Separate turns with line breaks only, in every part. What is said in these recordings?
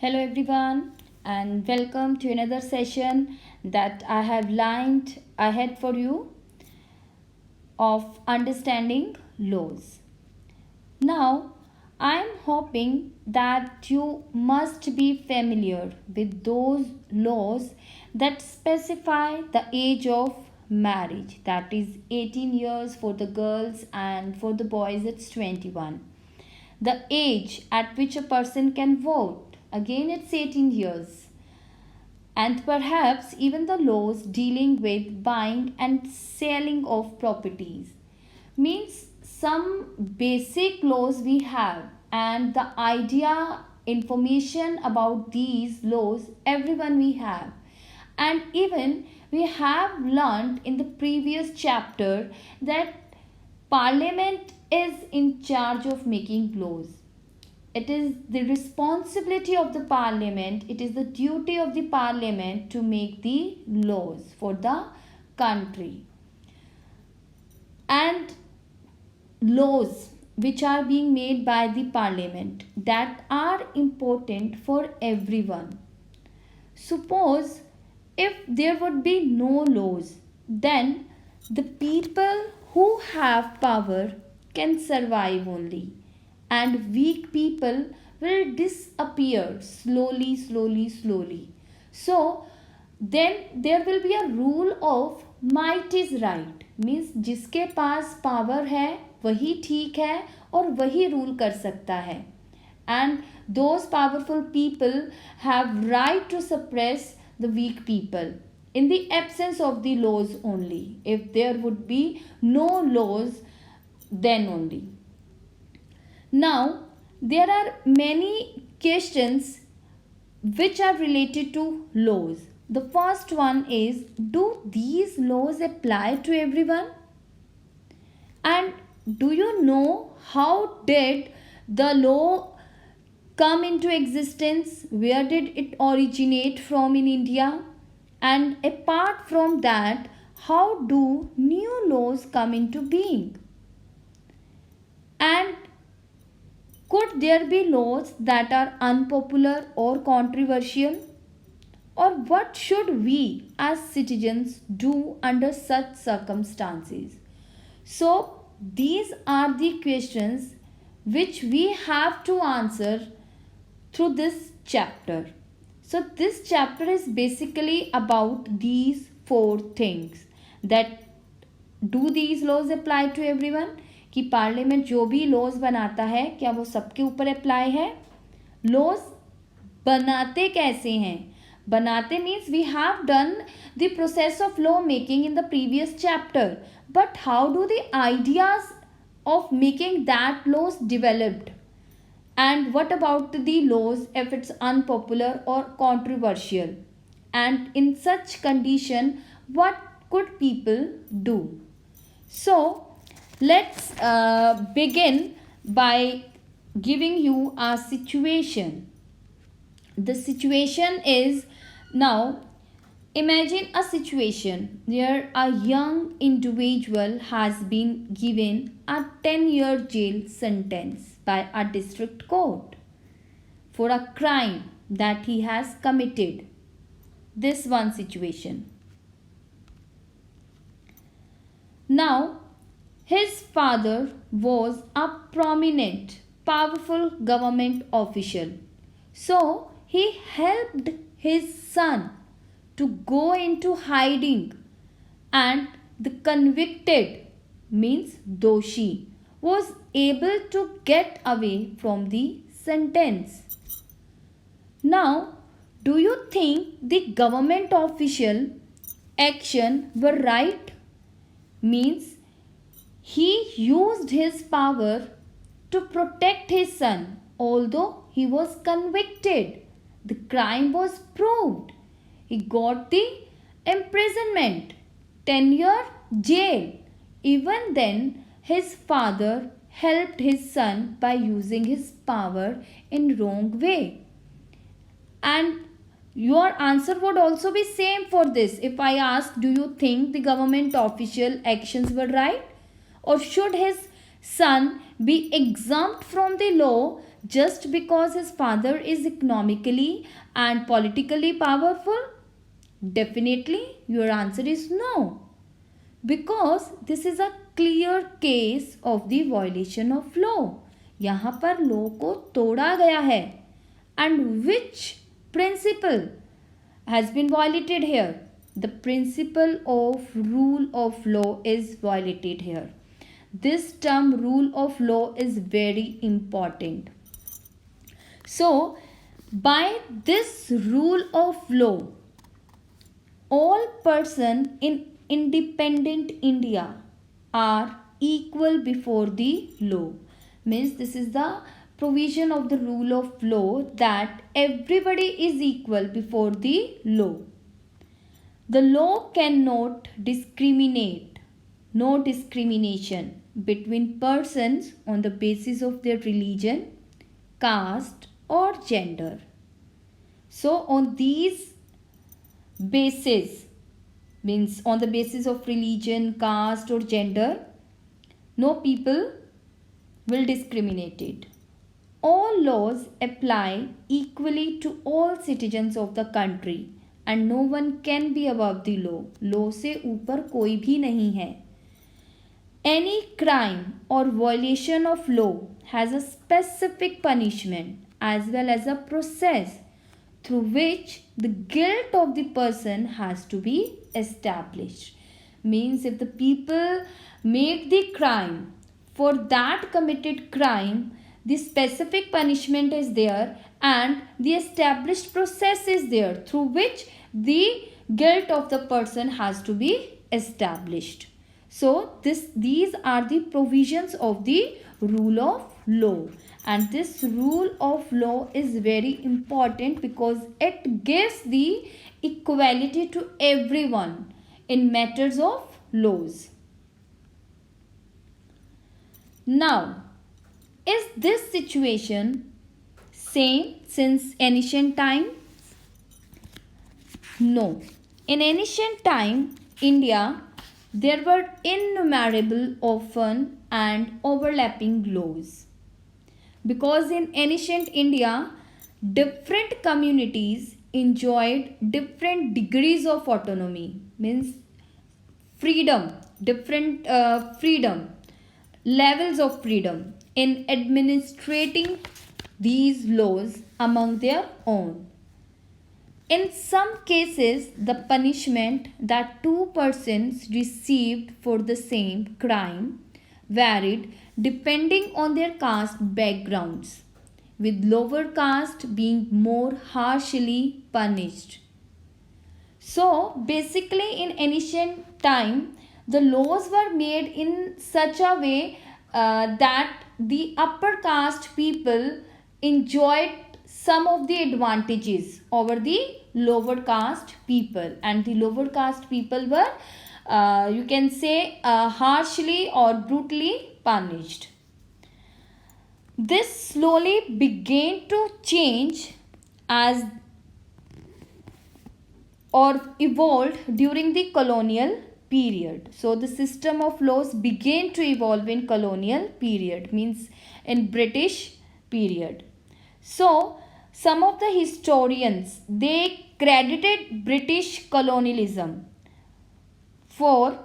Hello, everyone, and welcome to another session that I have lined ahead for you of understanding laws. Now, I am hoping that you must be familiar with those laws that specify the age of marriage, that is 18 years for the girls, and for the boys it's 21. The age at which a person can vote, again it's 18 years. And perhaps even the laws dealing with buying and selling of properties. Means some basic laws we have, and the idea, information about these laws, everyone we have. And even we have learned in the previous chapter that Parliament is in charge of making laws. It is the responsibility of the parliament, it is the duty of the parliament to make the laws for the country. And laws which are being made by the parliament that are important for everyone. Suppose if there would be no laws, then the people who have power can survive only, and weak people will disappear slowly. So then there will be a rule of might is right, means जिसके पास power है वही ठीक है और वही rule कर सकता है. And those powerful people have right to suppress the weak people in the absence of the laws only. If there would be no laws, then only. Now, there are many questions which are related to laws. The first one is, do these laws apply to everyone? And do you know how did the law come into existence? Where did it originate from in India? And apart from that, how do new laws come into being? And could there be laws that are unpopular or controversial? Or what should we as citizens do under such circumstances? So, these are the questions which we have to answer through this chapter. So, this chapter is basically about these four things, that do these laws apply to everyone, कि parliament जो भी laws बनाता है क्या वो सबके ऊपर apply है. लॉज बनाते कैसे हैं? बनाते means we have done the process of law making in the previous chapter, but how do the ideas of making that laws developed, and what about the laws if it's unpopular or controversial, and in such condition what could people do? So let's begin by giving you a situation. The situation is, now imagine a situation where a young individual has been given a 10-year jail sentence by a district court for a crime that he has committed. This one situation. Now, his father was a prominent, powerful government official. So, he helped his son to go into hiding, and the convicted, means doshi, was able to get away from the sentence. Now, do you think the government official action were right? Means he used his power to protect his son, although he was convicted. The crime was proved. He got the imprisonment, 10-year jail. Even then, his father helped his son by using his power in wrong way. And your answer would also be same for this. If I ask, do you think the government official actions were right? Or should his son be exempt from the law just because his father is economically and politically powerful? Definitely, your answer is no. Because this is a clear case of the violation of law. यहाँ पर law को तोड़ा गया है. And which principle has been violated here? The principle of rule of law is violated here. This term rule of law is very important. So, by this rule of law, all persons in independent India are equal before the law. Means this is the provision of the rule of law that everybody is equal before the law. The law cannot discriminate, no discrimination between persons on the basis of their religion, caste or gender. So on these basis, means on the basis of religion, caste or gender, no people will discriminate it. All laws apply equally to all citizens of the country and no one can be above the law. Law से ऊपर कोई भी नहीं है. Any crime or violation of law has a specific punishment as well as a process through which the guilt of the person has to be established. Means if the people make the crime, for that committed crime, the specific punishment is there and the established process is there through which the guilt of the person has to be established. So these are the provisions of the rule of law, and this rule of law is very important because it gives the equality to everyone in matters of laws. Now, is this situation same since ancient time? No. In ancient time, India, there were innumerable often and overlapping laws. Because in ancient India, different communities enjoyed different degrees of autonomy, means freedom, different freedom, levels of freedom in administrating these laws among their own. In some cases, the punishment that two persons received for the same crime varied depending on their caste backgrounds, with lower caste being more harshly punished. So, basically, in ancient time, the laws were made in such a way that the upper caste people enjoyed some of the advantages over the lower caste people, and the lower caste people were you can say harshly or brutally punished. This slowly began to change as or evolved during the colonial period. So the system of laws began to evolve in colonial period, means in British period. So some of the historians, they credited British colonialism for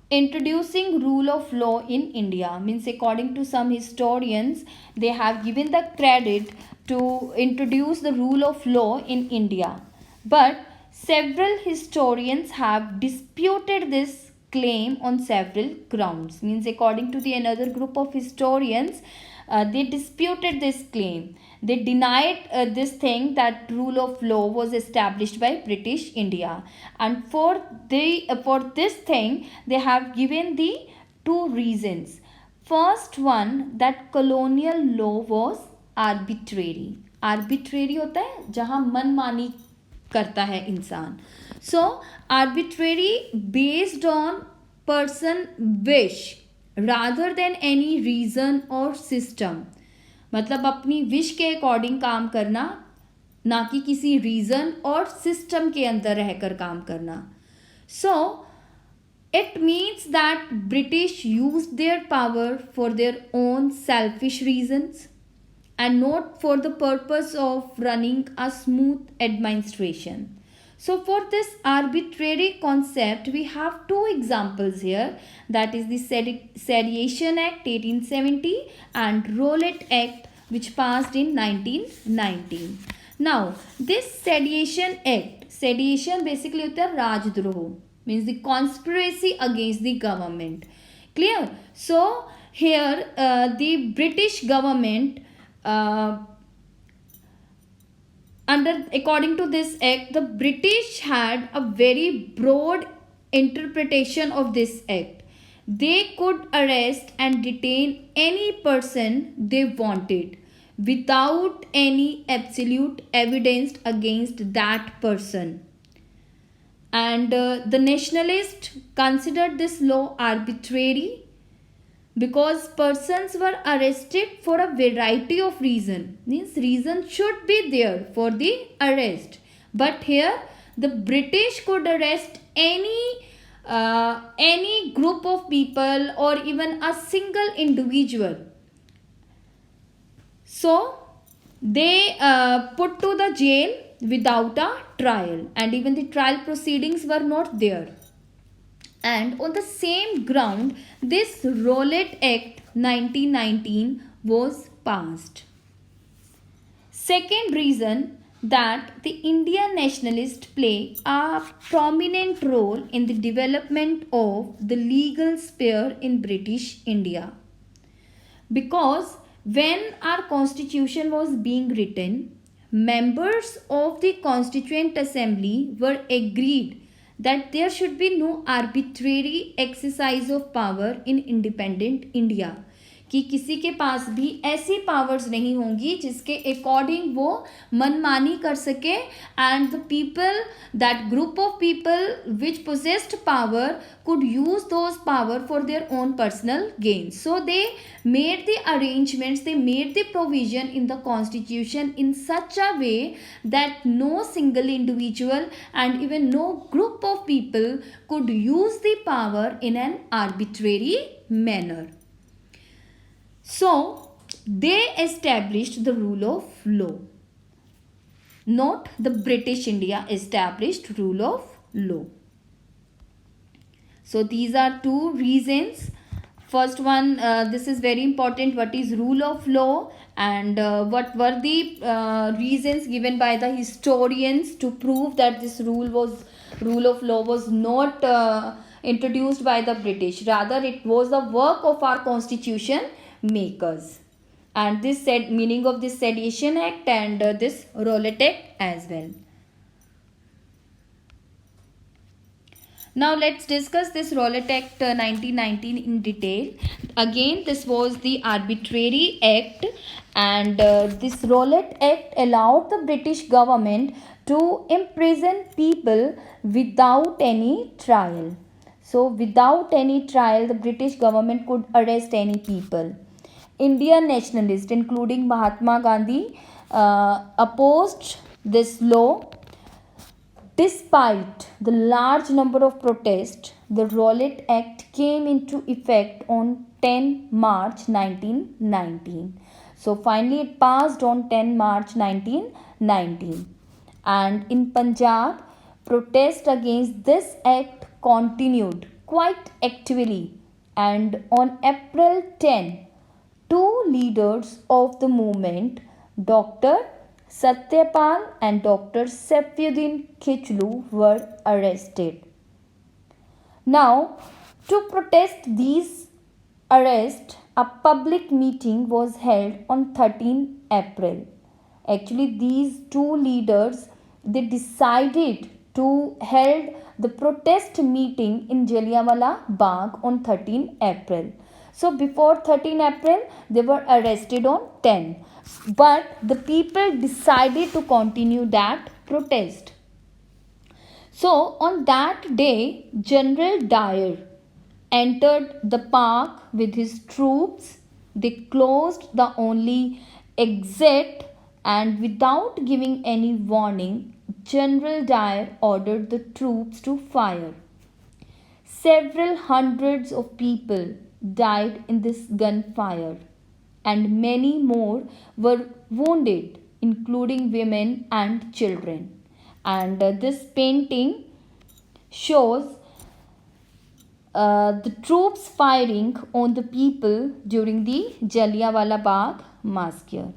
introducing rule of law in India. Means according to some historians, they have given the credit to introduce the rule of law in India. But several historians have disputed this claim on several grounds. Means according to the another group of historians, they disputed this claim. They denied this thing that rule of law was established by British India, and for this thing they have given the two reasons. First one, that colonial law was arbitrary. Arbitrary होता है जहाँ मनमानी करता है इंसान. So arbitrary based on person wish rather than any reason or system. मतलब अपनी wish के अकॉर्डिंग काम करना, ना कि किसी रीज़न और सिस्टम के अंदर रहकर काम करना. सो It means that British used their power for their own selfish reasons and not for the purpose of running a smooth administration. So, for this arbitrary concept, we have two examples here, that is the Sedition Act 1870 and Rowlatt Act, which passed in 1919. Now, this sedition basically होता है राजद्रोह, means the conspiracy against the government. Clear? So, here the British government according to this act, the British had a very broad interpretation of this act. They could arrest and detain any person they wanted without any absolute evidence against that person. And the nationalists considered this law arbitrary because persons were arrested for a variety of reasons. Means reason should be there for the arrest, but here the British could arrest any group of people or even a single individual. So they put to the jail without a trial, and even the trial proceedings were not there. And on the same ground, this Rowlatt Act 1919 was passed. Second reason, that the Indian nationalists play a prominent role in the development of the legal sphere in British India. Because when our constitution was being written, members of the Constituent Assembly were agreed that there should be no arbitrary exercise of power in independent India, कि किसी के पास भी ऐसी powers नहीं होंगी जिसके according वो मनमानी कर सके, and the people, that group of people which possessed power could use those power for their own personal gain. So they made the arrangements, they made the provision in the constitution in such a way that no single individual and even no group of people could use the power in an arbitrary manner. So they established the rule of law. Not the British India established rule of law. So these are two reasons. First one, this is very important, what is rule of law, and what were the reasons given by the historians to prove that this rule of law was not introduced by the British, rather it was the work of our constitution makers. And this said meaning of this Sedition Act and this Rowlatt Act as well. Now let's discuss this Rowlatt Act 1919 in detail. Again, this was the arbitrary act, and this Rowlatt Act allowed the British government to imprison people without any trial. So without any trial, the British government could arrest any people. Indian nationalists, including Mahatma Gandhi, opposed this law. Despite the large number of protests, the Rowlatt Act came into effect on 10 March 1919. So finally it passed on 10 March 1919. And in Punjab, protest against this act continued quite actively. And on April 10, two leaders of the movement, Dr. Satyapal and Dr. Saifuddin Khichlu, were arrested. Now, to protest these arrests, a public meeting was held on 13 April. Actually, these two leaders, they decided to hold the protest meeting in Jallianwala Bagh on 13 April. So before 13 April, they were arrested on 10. But the people decided to continue that protest. So on that day, General Dyer entered the park with his troops. They closed the only exit, and without giving any warning, General Dyer ordered the troops to fire. Several hundreds of people died in this gunfire, and many more were wounded, including women and children. And this painting shows the troops firing on the people during the Jallianwala Bagh massacre.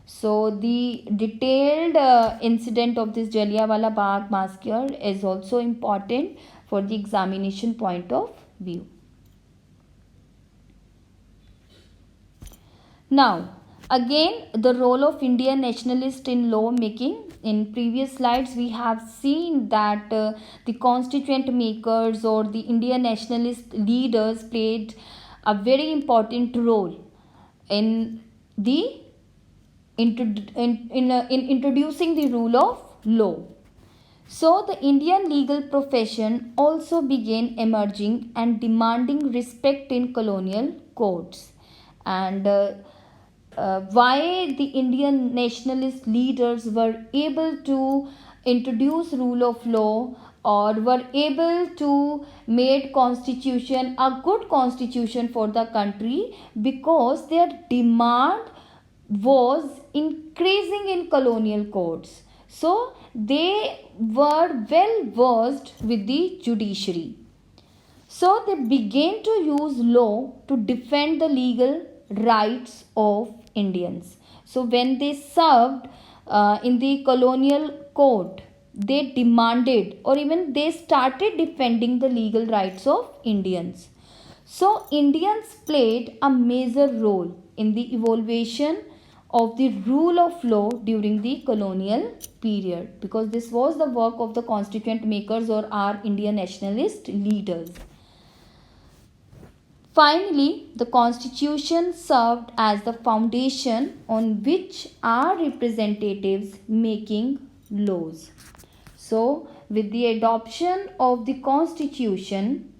So the detailed incident of this Jallianwala Bagh massacre is also important for the examination point of view. Now, again, the role of Indian nationalist in law making. In previous slides, we have seen that the constituent makers or the Indian nationalist leaders played a very important role in the in introducing the rule of law. So, the Indian legal profession also began emerging and demanding respect in colonial courts. And why the Indian nationalist leaders were able to introduce rule of law or were able to make constitution a good constitution for the country, because their demand was increasing in colonial courts. So they were well versed with the judiciary. So they began to use law to defend the legal rights of Indians. So when they served in the colonial court, they demanded or even they started defending the legal rights of Indians. So Indians played a major role in the evolution of the rule of law during the colonial period, because this was the work of the constituent makers or our Indian nationalist leaders. Finally, the constitution served as the foundation on which our representatives making laws. So, with the adoption of the constitution,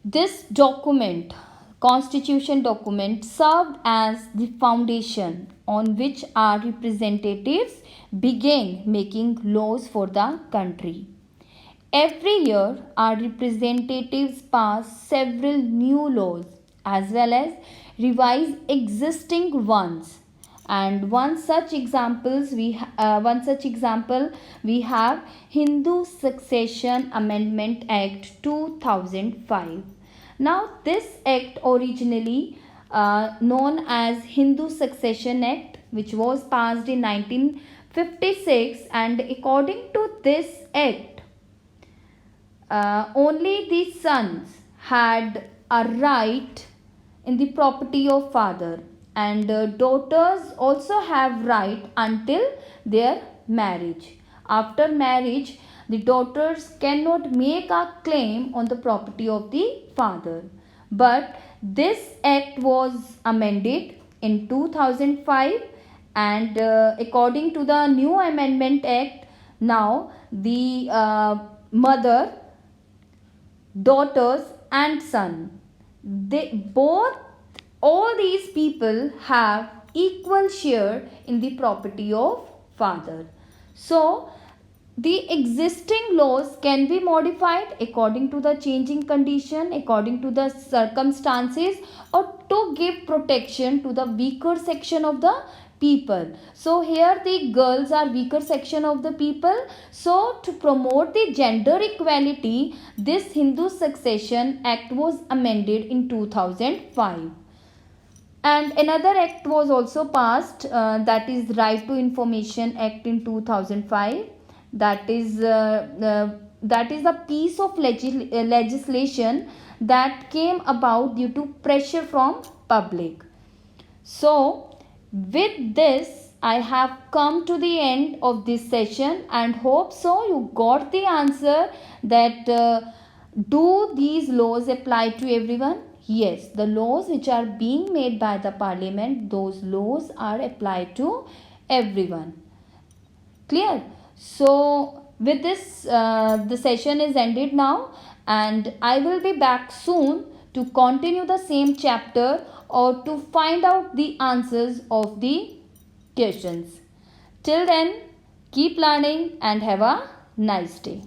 this document, constitution document, served as the foundation on which our representatives began making laws for the country. Every year, our representatives pass several new laws as well as revise existing ones. And one such example we have Hindu Succession Amendment Act 2005. Now, this act originally known as Hindu Succession Act, which was passed in 1956, and according to this act, only the sons had a right in the property of father, and daughters also have right until their marriage. After marriage, the daughters cannot make a claim on the property of the father. But this act was amended in 2005, and according to the new amendment act, now the mother, daughters and son, all these people have equal share in the property of father. So the existing laws can be modified according to the changing condition, according to the circumstances, or to give protection to the weaker section of the people. So here the girls are weaker section of the people. So to promote the gender equality, this Hindu Succession Act was amended in 2005. And another act was also passed, that is Right to Information Act in 2005. That is a piece of legislation that came about due to pressure from public. So with this, I have come to the end of this session, and hope so you got the answer that do these laws apply to everyone? Yes, the laws which are being made by the parliament, those laws are applied to everyone. Clear? So with this, the session is ended now, and I will be back soon to continue the same chapter or to find out the answers of the questions. Till then, keep learning and have a nice day.